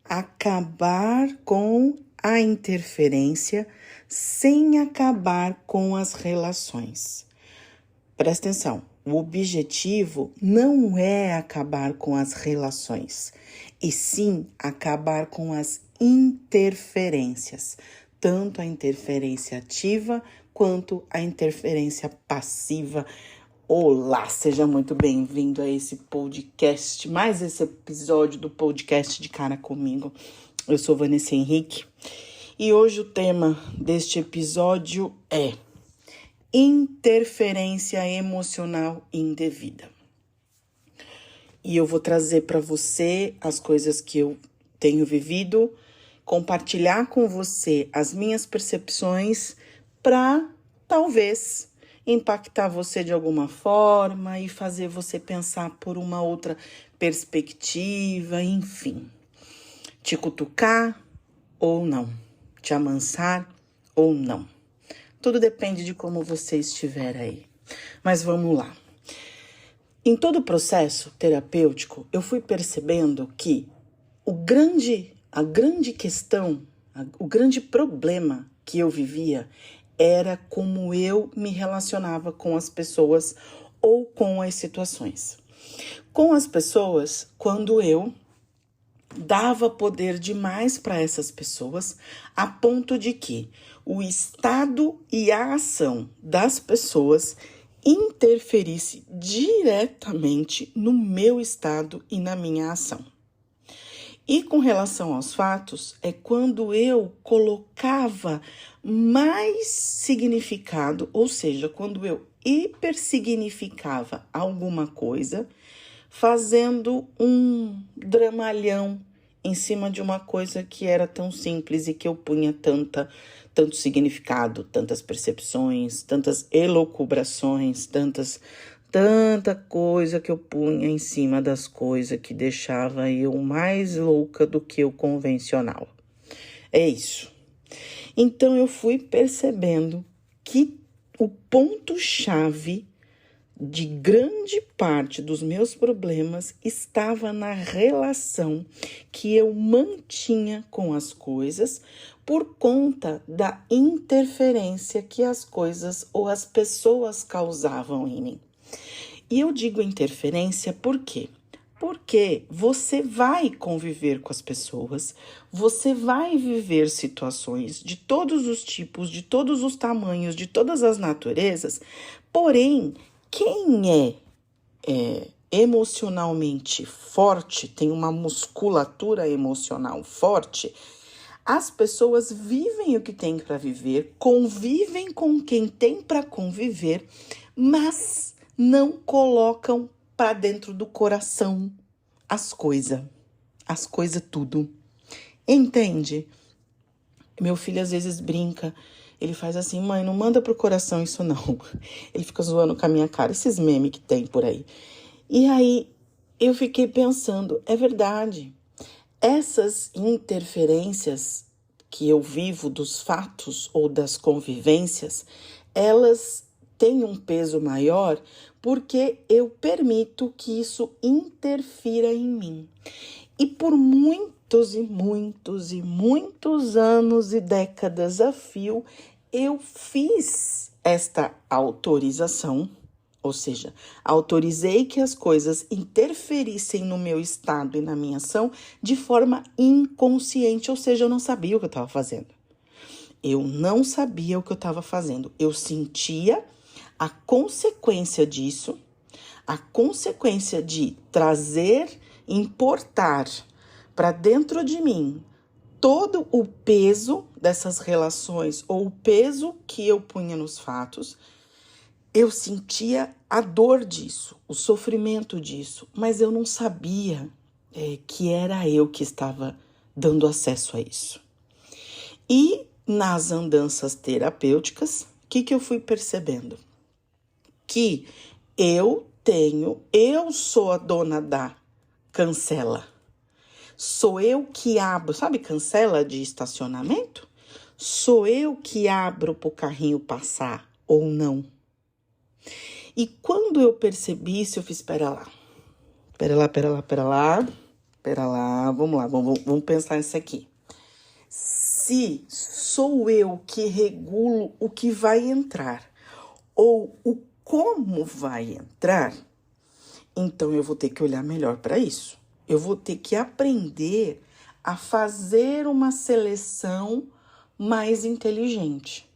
Acabar com a interferência sem acabar com as relações. Presta atenção, o objetivo não é acabar com as relações, e sim acabar com as interferências, tanto a interferência ativa quanto a interferência passiva. Olá, seja muito bem-vindo a esse podcast, mais esse episódio do podcast de Cara Comigo. Eu sou Vanessa Henrique e hoje o tema deste episódio é interferência emocional indevida. E eu vou trazer para você as coisas que eu tenho vivido, compartilhar com você as minhas percepções para talvez impactar você de alguma forma e fazer você pensar por uma outra perspectiva, enfim. Te cutucar ou não, te amansar ou não. Tudo depende de como você estiver aí. Mas vamos lá. Em todo o processo terapêutico, eu fui percebendo que a grande questão, o grande problema que eu vivia era como eu me relacionava com as pessoas ou com as situações. Com as pessoas, quando eu dava poder demais para essas pessoas, a ponto de que o estado e a ação das pessoas interferisse diretamente no meu estado e na minha ação. E com relação aos fatos, é quando eu colocava mais significado, ou seja, quando eu hipersignificava alguma coisa, fazendo um dramalhão em cima de uma coisa que era tão simples e que eu punha tanto significado, tantas percepções, tantas elucubrações, tanta coisa que eu punha em cima das coisas que deixava eu mais louca do que o convencional. É isso. Então eu fui percebendo que o ponto-chave de grande parte dos meus problemas estava na relação que eu mantinha com as coisas por conta da interferência que as coisas ou as pessoas causavam em mim. E eu digo interferência por quê? Porque você vai conviver com as pessoas, você vai viver situações de todos os tipos, de todos os tamanhos, de todas as naturezas, porém, quem é emocionalmente forte, tem uma musculatura emocional forte, as pessoas vivem o que tem para viver, convivem com quem tem para conviver, mas não colocam para dentro do coração as coisas tudo. Entende? Meu filho às vezes brinca, ele faz assim: mãe, não manda pro coração isso não. Ele fica zoando com a minha cara, esses memes que tem por aí. E aí eu fiquei pensando, é verdade, essas interferências que eu vivo dos fatos ou das convivências, elas têm um peso maior porque eu permito que isso interfira em mim. E por muitos anos e décadas a fio, eu fiz esta autorização, ou seja, autorizei que as coisas interferissem no meu estado e na minha ação de forma inconsciente, ou seja, eu não sabia o que eu estava fazendo. Eu não sabia o que eu estava fazendo. Eu sentia a consequência disso, a consequência de trazer, importar para dentro de mim todo o peso dessas relações ou o peso que eu punha nos fatos. Eu sentia a dor disso, o sofrimento disso, mas eu não sabia que era eu que estava dando acesso a isso. E nas andanças terapêuticas, o que eu fui percebendo? Que eu sou a dona da cancela. Sou eu que abro, sabe cancela de estacionamento? Sou eu que abro para o carrinho passar ou não. E quando eu percebi isso, eu fiz, pera lá, vamos pensar nisso aqui. Se sou eu que regulo o que vai entrar ou o como vai entrar, então eu vou ter que olhar melhor para isso. Eu vou ter que aprender a fazer uma seleção mais inteligente.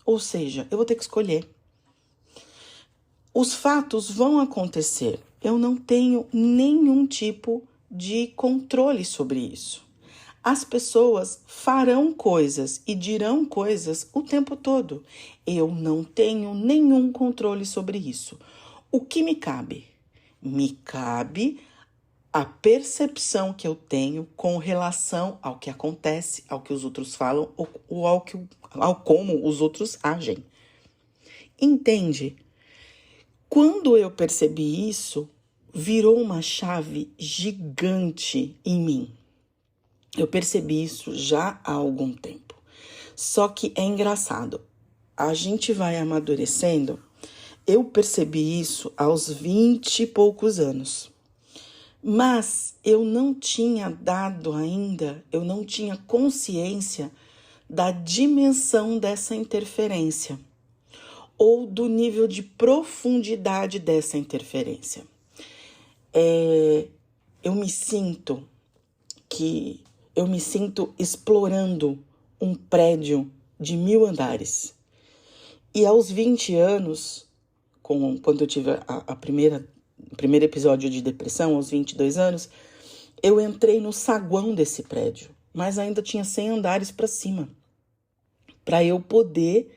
Ou seja, eu vou ter que escolher. Os fatos vão acontecer. Eu não tenho nenhum tipo de controle sobre isso. As pessoas farão coisas e dirão coisas o tempo todo. Eu não tenho nenhum controle sobre isso. O que me cabe? Me cabe a percepção que eu tenho com relação ao que acontece, ao que os outros falam ou ao como os outros agem. Entende? Quando eu percebi isso, virou uma chave gigante em mim. Eu percebi isso já há algum tempo. Só que é engraçado. A gente vai amadurecendo. Eu percebi isso aos 20 e poucos anos. Mas eu não tinha eu não tinha consciência da dimensão dessa interferência ou do nível de profundidade dessa interferência. Eu me sinto explorando um prédio de 1000 andares. E aos 20 anos, quando eu tive o primeiro episódio de depressão, aos 22 anos, eu entrei no saguão desse prédio, mas ainda tinha 100 andares para cima, para eu poder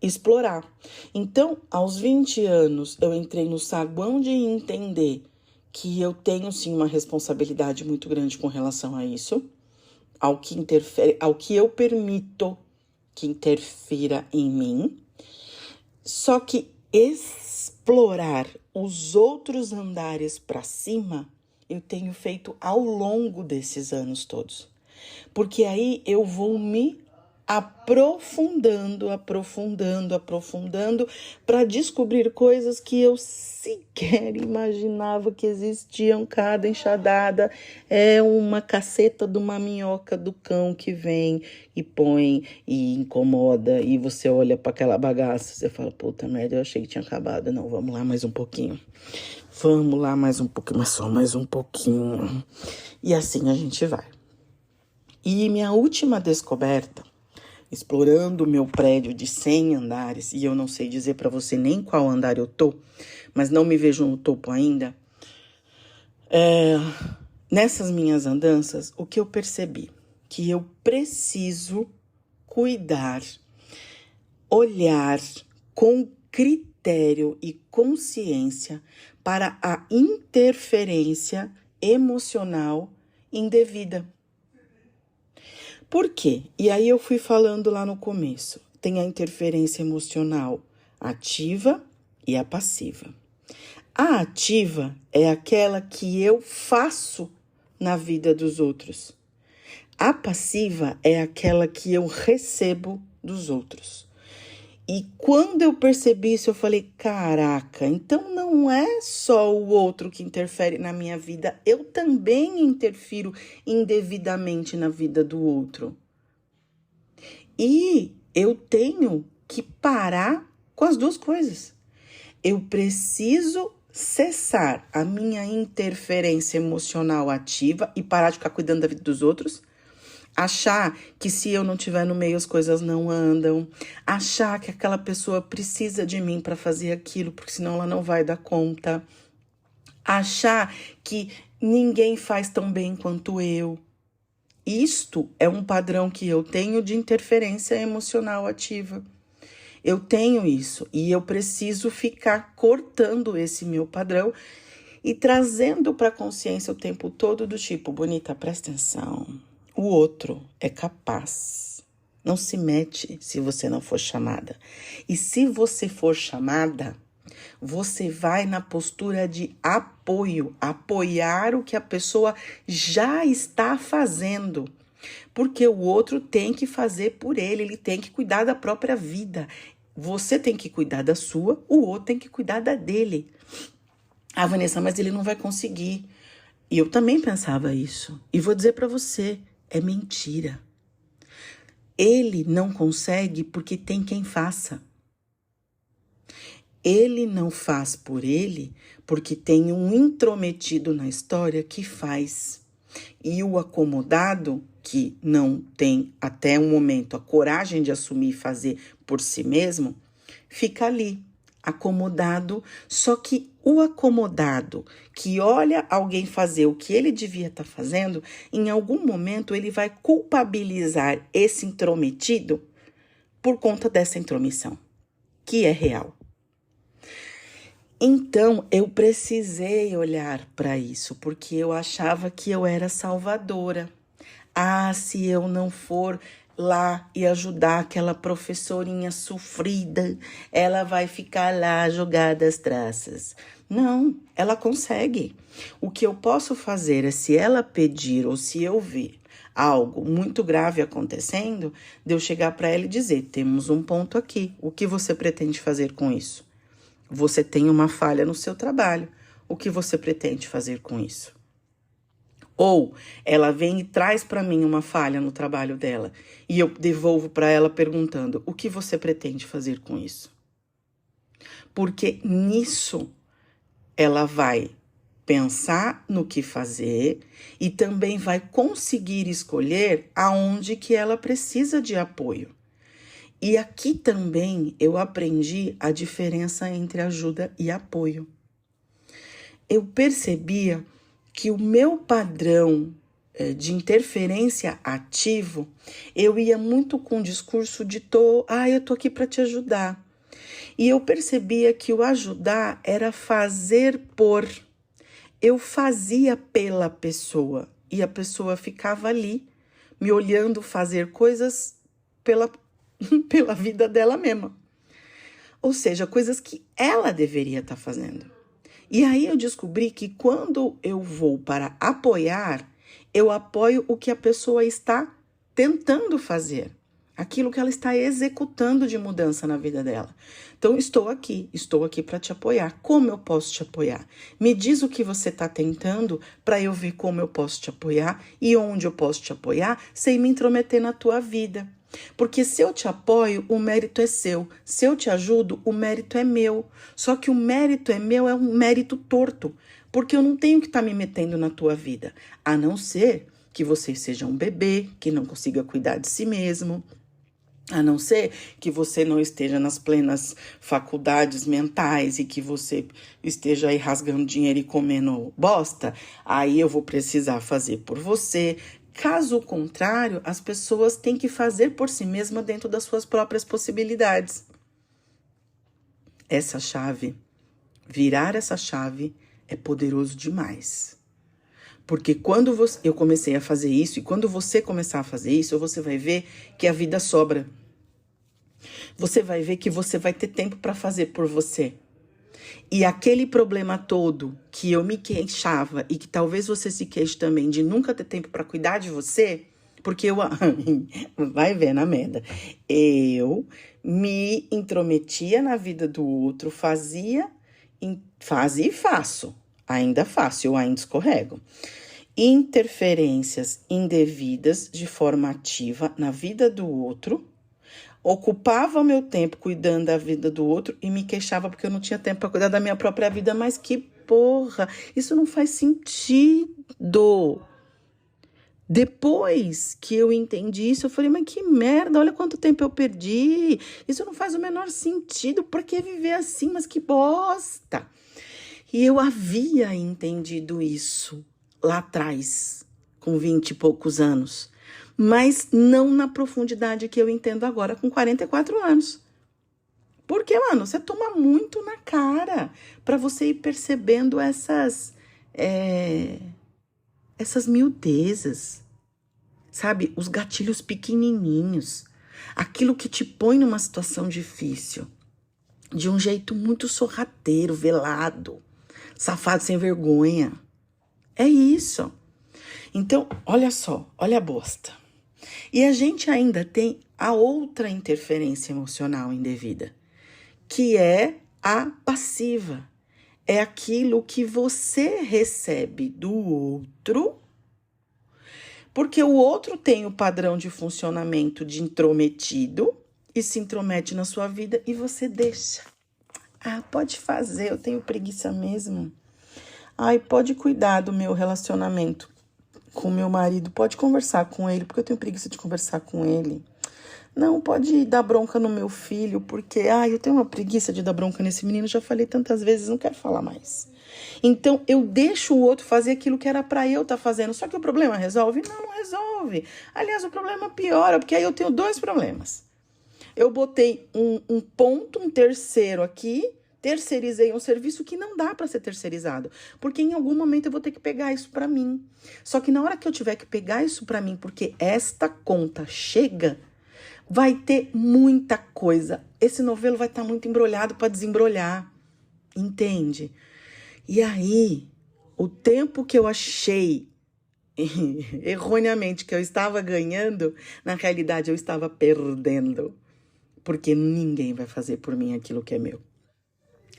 explorar. Então, aos 20 anos, eu entrei no saguão de entender que eu tenho, sim, uma responsabilidade muito grande com relação a isso, ao que interfere, ao que eu permito que interfira em mim. Só que explorar os outros andares para cima, eu tenho feito ao longo desses anos todos. Porque aí eu vou me aprofundando para descobrir coisas que eu sequer imaginava que existiam. Cada enxadada é uma caceta de uma minhoca do cão que vem e põe e incomoda, e você olha para aquela bagaça, você fala, puta merda, eu achei que tinha acabado. Não, vamos lá mais um pouquinho. Mas só mais um pouquinho. E assim a gente vai. E minha última descoberta, explorando o meu prédio de 100 andares, e eu não sei dizer para você nem qual andar eu tô, mas não me vejo no topo ainda. Nessas minhas andanças, o que eu percebi? Que eu preciso cuidar, olhar com critério e consciência para a interferência emocional indevida. Por quê? E aí eu fui falando lá no começo. Tem a interferência emocional ativa e a passiva. A ativa é aquela que eu faço na vida dos outros. A passiva é aquela que eu recebo dos outros. E quando eu percebi isso, eu falei, caraca, então não é só o outro que interfere na minha vida, eu também interfiro indevidamente na vida do outro. E eu tenho que parar com as duas coisas. Eu preciso cessar a minha interferência emocional ativa e parar de ficar cuidando da vida dos outros. Achar que se eu não estiver no meio as coisas não andam. Achar que aquela pessoa precisa de mim para fazer aquilo, porque senão ela não vai dar conta. Achar que ninguém faz tão bem quanto eu. Isto é um padrão que eu tenho de interferência emocional ativa. Eu tenho isso e eu preciso ficar cortando esse meu padrão e trazendo para a consciência o tempo todo do tipo, bonita, presta atenção. O outro é capaz. Não se mete se você não for chamada. E se você for chamada, você vai na postura de apoio, apoiar o que a pessoa já está fazendo. Porque o outro tem que fazer por ele tem que cuidar da própria vida. Você tem que cuidar da sua, o outro tem que cuidar da dele. Ah, Vanessa, mas ele não vai conseguir. E eu também pensava isso. E vou dizer para você, é mentira. Ele não consegue porque tem quem faça. Ele não faz por ele porque tem um intrometido na história que faz. E o acomodado, que não tem até o momento a coragem de assumir e fazer por si mesmo, fica ali, acomodado. Só que o acomodado que olha alguém fazer o que ele devia estar fazendo, em algum momento ele vai culpabilizar esse intrometido por conta dessa intromissão, que é real. Então, eu precisei olhar para isso, porque eu achava que eu era salvadora. Ah, se eu não for lá e ajudar aquela professorinha sofrida, ela vai ficar lá jogada às traças. Não, ela consegue. O que eu posso fazer é, se ela pedir ou se eu ver algo muito grave acontecendo, de eu chegar para ela e dizer, temos um ponto aqui, o que você pretende fazer com isso? Você tem uma falha no seu trabalho. O que você pretende fazer com isso? Ou ela vem e traz para mim uma falha no trabalho dela e eu devolvo para ela perguntando: o que você pretende fazer com isso? Porque nisso ela vai pensar no que fazer e também vai conseguir escolher aonde que ela precisa de apoio. E aqui também eu aprendi a diferença entre ajuda e apoio. Eu percebia que o meu padrão de interferência ativo, eu ia muito com o discurso de eu tô aqui para te ajudar. E eu percebia que o ajudar era fazer por. Eu fazia pela pessoa e a pessoa ficava ali me olhando fazer coisas pela vida dela mesma. Ou seja, coisas que ela deveria estar fazendo. E aí eu descobri que quando eu vou para apoiar, eu apoio o que a pessoa está tentando fazer. Aquilo que ela está executando de mudança na vida dela. Então, estou aqui para te apoiar. Como eu posso te apoiar? Me diz o que você está tentando para eu ver como eu posso te apoiar e onde eu posso te apoiar sem me intrometer na tua vida. Porque se eu te apoio, o mérito é seu. Se eu te ajudo, o mérito é meu. Só que o mérito é meu, é um mérito torto. Porque eu não tenho que estar me metendo na tua vida. A não ser que você seja um bebê, que não consiga cuidar de si mesmo. A não ser que você não esteja nas plenas faculdades mentais e que você esteja aí rasgando dinheiro e comendo bosta. Aí eu vou precisar fazer por você. Caso contrário, as pessoas têm que fazer por si mesmas dentro das suas próprias possibilidades. Virar essa chave é poderoso demais. Porque quando eu comecei a fazer isso, e quando você começar a fazer isso, você vai ver que a vida sobra. Você vai ver que você vai ter tempo para fazer por você. E aquele problema todo que eu me queixava e que talvez você se queixe também de nunca ter tempo para cuidar de você, porque vai ver na merda. Eu me intrometia na vida do outro, fazia e faço. Ainda faço, eu ainda escorrego. Interferências indevidas de forma ativa na vida do outro, ocupava meu tempo cuidando da vida do outro e me queixava porque eu não tinha tempo para cuidar da minha própria vida. Mas que porra, isso não faz sentido. Depois que eu entendi isso, eu falei, mas que merda, olha quanto tempo eu perdi. Isso não faz o menor sentido. Por que viver assim? Mas que bosta. E eu havia entendido isso lá atrás, com 20 e poucos anos. Mas não na profundidade que eu entendo agora, com 44 anos. Porque, mano, você toma muito na cara para você ir percebendo essas miudezas, sabe? Os gatilhos pequenininhos. Aquilo que te põe numa situação difícil. De um jeito muito sorrateiro, velado, safado, sem vergonha. É isso. Então, olha só, olha a bosta. E a gente ainda tem a outra interferência emocional indevida, que é a passiva. É aquilo que você recebe do outro, porque o outro tem o padrão de funcionamento de intrometido e se intromete na sua vida e você deixa. Ah, pode fazer, eu tenho preguiça mesmo. Ai, pode cuidar do meu relacionamento com meu marido, pode conversar com ele, porque eu tenho preguiça de conversar com ele. Não, pode dar bronca no meu filho, porque eu tenho uma preguiça de dar bronca nesse menino, já falei tantas vezes, não quero falar mais. Então, eu deixo o outro fazer aquilo que era pra eu estar fazendo. Só que o problema resolve? Não, não resolve. Aliás, o problema piora, porque aí eu tenho 2 problemas. Eu botei um ponto, um terceiro aqui, terceirizei um serviço que não dá para ser terceirizado, porque em algum momento eu vou ter que pegar isso para mim. Só que na hora que eu tiver que pegar isso para mim, porque esta conta chega, vai ter muita coisa. Esse novelo vai estar muito embrolhado para desembrolhar, entende? E aí, o tempo que eu achei erroneamente que eu estava ganhando, na realidade eu estava perdendo. Porque ninguém vai fazer por mim aquilo que é meu.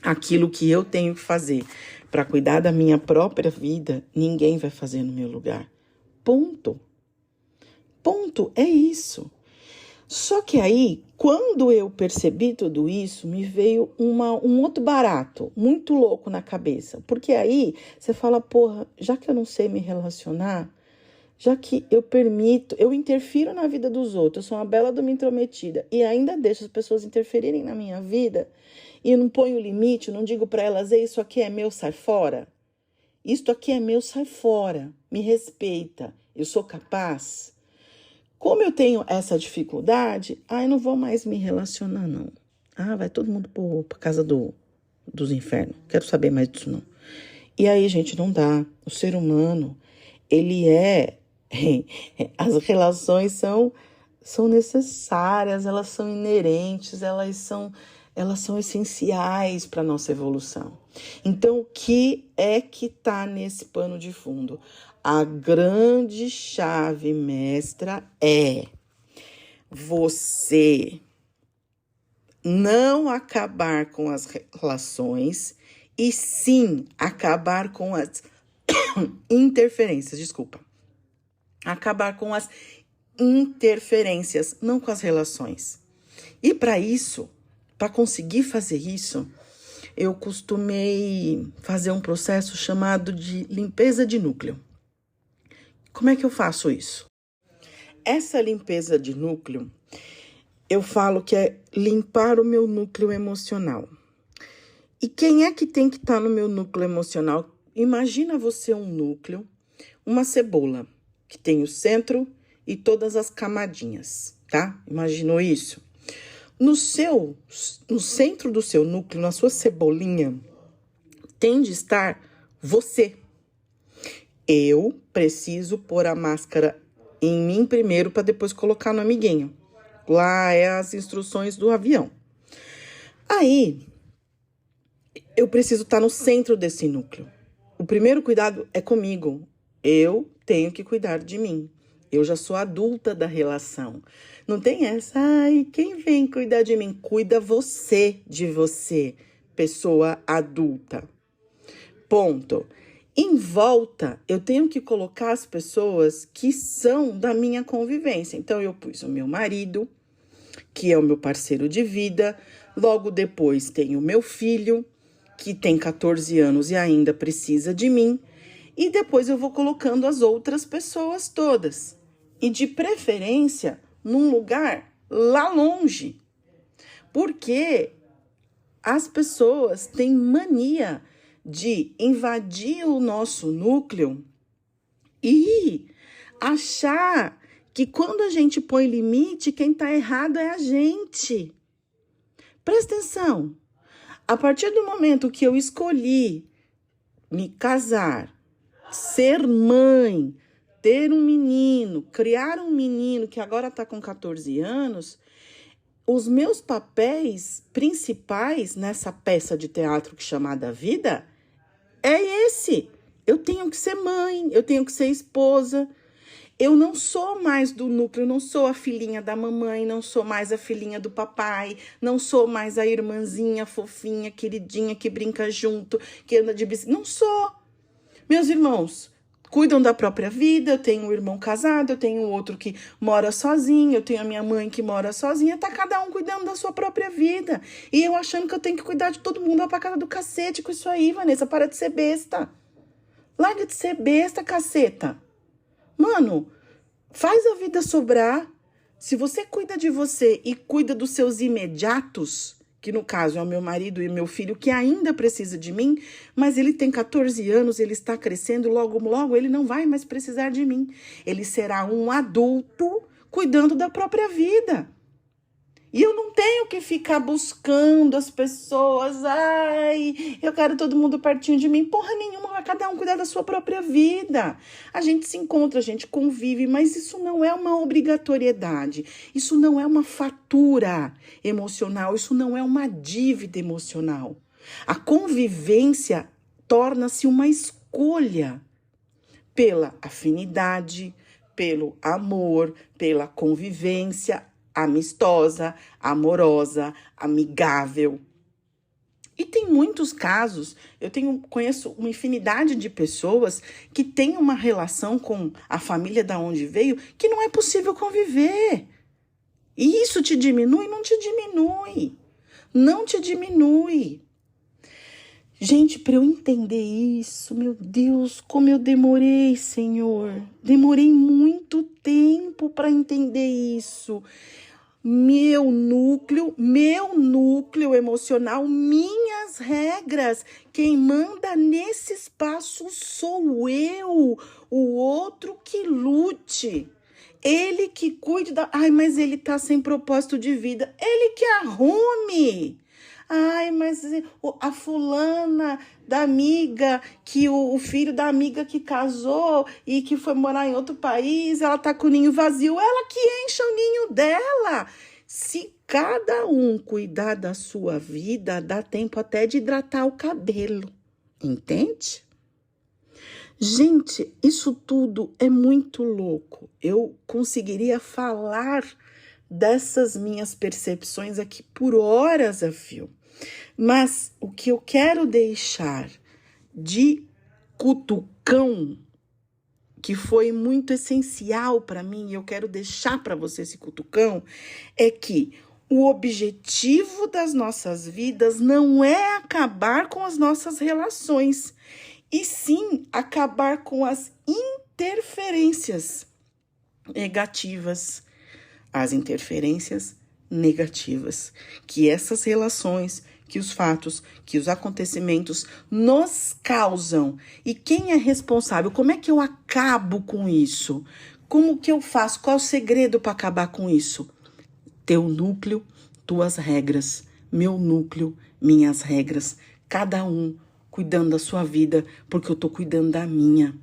Aquilo que eu tenho que fazer para cuidar da minha própria vida, ninguém vai fazer no meu lugar. Ponto. Ponto, é isso. Só que aí, quando eu percebi tudo isso, me veio um outro barato, muito louco na cabeça. Porque aí, você fala, porra, já que eu não sei me relacionar, já que eu interfiro na vida dos outros, eu sou uma bela de uma intrometida e ainda deixo as pessoas interferirem na minha vida e não ponho limite, não digo para elas, isso aqui é meu, sai fora. Isto aqui é meu, sai fora. Me respeita. Eu sou capaz. Como eu tenho essa dificuldade, eu não vou mais me relacionar, não. Vai todo mundo pra casa dos infernos. Quero saber mais disso, não. E aí, gente, não dá. O ser humano, ele as relações são necessárias, elas são inerentes, elas são essenciais para a nossa evolução. Então, o que é que está nesse pano de fundo? A grande chave mestra é você não acabar com as relações e sim acabar com as interferências, acabar com as interferências, não com as relações. E para isso, para conseguir fazer isso, eu costumei fazer um processo chamado de limpeza de núcleo. Como é que eu faço isso? Essa limpeza de núcleo, eu falo que é limpar o meu núcleo emocional. E quem é que tem que estar no meu núcleo emocional? Imagina você um núcleo, uma cebola, que tem o centro e todas as camadinhas, tá? Imaginou isso? No centro do seu núcleo, na sua cebolinha, tem de estar você. Eu preciso pôr a máscara em mim primeiro para depois colocar no amiguinho. Lá é as instruções do avião. Aí, eu preciso estar no centro desse núcleo. O primeiro cuidado é comigo. Eu tenho que cuidar de mim. Eu já sou adulta da relação. Não tem essa, quem vem cuidar de mim? Cuida você de você, pessoa adulta. Ponto. Em volta, eu tenho que colocar as pessoas que são da minha convivência. Então, eu pus o meu marido, que é o meu parceiro de vida. Logo depois, tem o meu filho, que tem 14 anos e ainda precisa de mim. E depois eu vou colocando as outras pessoas todas. E de preferência, num lugar lá longe. Porque as pessoas têm mania de invadir o nosso núcleo e achar que quando a gente põe limite, quem está errado é a gente. Presta atenção. A partir do momento que eu escolhi me casar, ser mãe, ter um menino, criar um menino que agora está com 14 anos, os meus papéis principais nessa peça de teatro que chamada vida é esse. Eu tenho que ser mãe, eu tenho que ser esposa, Eu não sou mais do núcleo, não sou a filhinha da mamãe, não sou mais a filhinha do papai, não sou mais a irmãzinha fofinha, queridinha, que brinca junto, que anda de bicicleta. Não sou. Meus irmãos cuidam da própria vida, eu tenho um irmão casado, eu tenho outro que mora sozinho, eu tenho a minha mãe que mora sozinha, tá cada um cuidando da sua própria vida. E eu achando que eu tenho que cuidar de todo mundo, vai pra casa do cacete com isso aí, Vanessa, para de ser besta. Larga de ser besta, caceta. Mano, faz a vida sobrar. Se você cuida de você e cuida dos seus imediatos, que no caso é o meu marido e meu filho, que ainda precisa de mim, mas ele tem 14 anos, ele está crescendo, logo ele não vai mais precisar de mim. Ele será um adulto cuidando da própria vida. E eu não tenho que ficar buscando as pessoas, ai, eu quero todo mundo pertinho de mim. Porra nenhuma, vai cada um cuidar da sua própria vida. A gente se encontra, a gente convive, mas isso não é uma obrigatoriedade. Isso não é uma fatura emocional, isso não é uma dívida emocional. A convivência torna-se uma escolha pela afinidade, pelo amor, pela convivência amistosa, amorosa, amigável. E tem muitos casos, conheço uma infinidade de pessoas que têm uma relação com a família da onde veio que não é possível conviver. E isso te diminui? Não te diminui. Não te diminui. Gente, para eu entender isso, meu Deus, como eu demorei, Senhor. Demorei muito tempo para entender isso. Meu núcleo emocional, minhas regras. Quem manda nesse espaço sou eu, o outro que lute. Ele que cuide da... Ai, mas ele tá sem propósito de vida. Ele que arrume. Ai, mas a fulana da amiga, que o filho da amiga que casou e que foi morar em outro país, ela tá com o ninho vazio, ela que encha o ninho dela. Se cada um cuidar da sua vida, dá tempo até de hidratar o cabelo, entende? Gente, isso tudo é muito louco. Eu conseguiria falar dessas minhas percepções aqui por horas a fio. Mas o que eu quero deixar de cutucão, que foi muito essencial para mim, e eu quero deixar para você esse cutucão, é que o objetivo das nossas vidas não é acabar com as nossas relações, e sim acabar com as interferências negativas. As interferências negativas que essas relações, que os fatos, que os acontecimentos nos causam. E quem é responsável? Como é que eu acabo com isso? Como que eu faço? Qual o segredo para acabar com isso? Teu núcleo, tuas regras. Meu núcleo, minhas regras. Cada um cuidando da sua vida, porque eu tô cuidando da minha.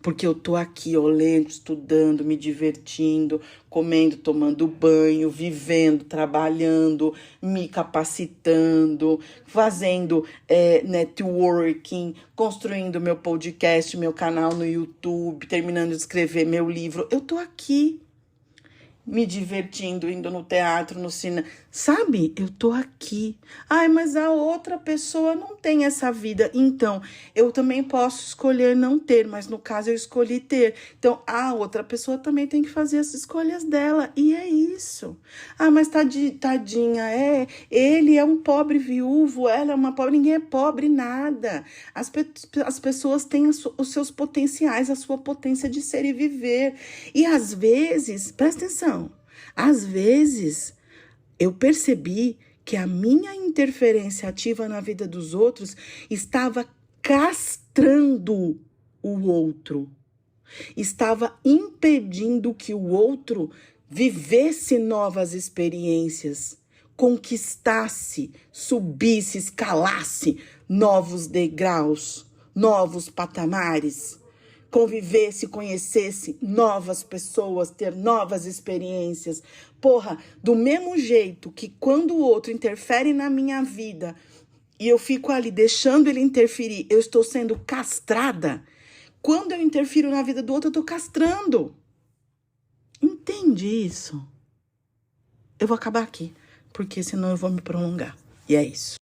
Porque eu tô aqui, lendo, estudando, me divertindo, comendo, tomando banho, vivendo, trabalhando, me capacitando, fazendo networking, construindo meu podcast, meu canal no YouTube, terminando de escrever meu livro. Eu tô aqui, me divertindo, indo no teatro, no cinema. Sabe? Eu tô aqui. Ai, mas a outra pessoa não tem essa vida. Então, eu também posso escolher não ter, mas no caso eu escolhi ter. Então, a outra pessoa também tem que fazer as escolhas dela. E é isso. Ah, mas tadinha, ele é um pobre viúvo, ela é uma pobre, ninguém é pobre, nada. As pessoas têm os seus potenciais, a sua potência de ser e viver. E às vezes, presta atenção, às vezes eu percebi que a minha interferência ativa na vida dos outros estava castrando o outro. Estava impedindo que o outro vivesse novas experiências, conquistasse, subisse, escalasse novos degraus, novos patamares, convivesse, conhecesse novas pessoas, ter novas experiências. Porra, do mesmo jeito que quando o outro interfere na minha vida e eu fico ali deixando ele interferir, eu estou sendo castrada. Quando eu interfiro na vida do outro, eu estou castrando. entende isso? Eu vou acabar aqui, porque senão eu vou me prolongar. E é isso.